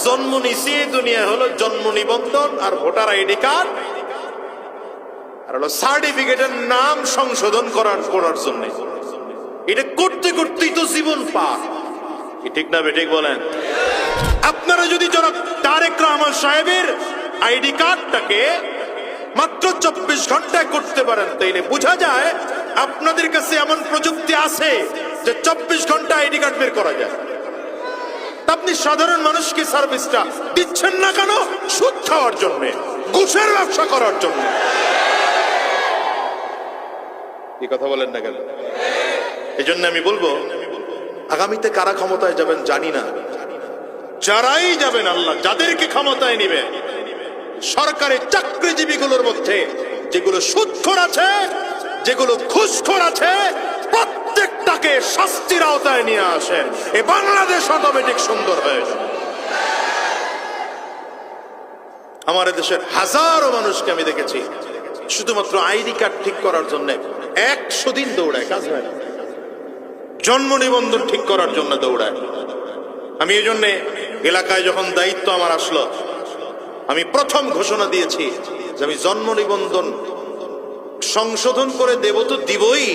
জন্ম নিছি দুনিয়া হলো জন্ম নিবন্ধন আর ভোটার আইডি কার্ড আর হলো সার্টিফিকেটের নাম সংশোধন করার জন্য। এটা করতে করতেই তো জীবন পার। ঠিক না বেঠিক বলেন? আপনারা যদি জনাব তারেক রহমান সাহেবের আইডি কার্ডটাকে মাত্র 24 ঘন্টায় করতে পারেন, তাইলে বোঝা যায় আপনাদের কাছে এমন প্রযুক্তি আছে যে 24 ঘন্টা আইডি কার্ড বের করা যায়। আপনি সাধারণ মানুষকে সার্ভিসটা দিচ্ছেন না কেন? সুদ খাওয়ার জন্য, ঘুষের ব্যবসা করার জন্য। এই কথা বলেন না কেন? এই জন্য আমি বলবো, আগামীতে কারা ক্ষমতায় যাবেন জানি না, যারাই যাবেন আল্লাহ যাদেরকে ক্ষমতায় নিবে, সরকারি চাকরিজীবীগুলোর মধ্যে যেগুলো সুদখোর আছে, যেগুলো ঘুষখোর আছে, প্রত্যেকটাকে শাস্তির আওতায় নিয়ে আসেন। এই বাংলাদেশ অটোমেটিক সুন্দর হয়ে যাবে। আমার দেশের হাজারো মানুষকে আমি দেখেছি শুধুমাত্র আইডি কার্ড ঠিক করার জন্য 100 দিন দৌড়ায়, কাজ হয় না। জন্ম নিবন্ধন ঠিক করার জন্য দৌড়ায়। আমি এই জন্যে এলাকায় যখন দায়িত্ব আমার আসলো, আমি প্রথম ঘোষণা দিয়েছি যে আমি জন্ম নিবন্ধন সংশোধন করে দেব তো দিবই,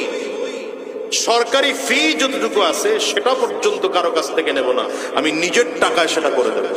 সরকারি ফি যতটুকু আছে সেটা পর্যন্ত কারো কাছ থেকে নেব না, আমি নিজের টাকায় সেটা করে দেব।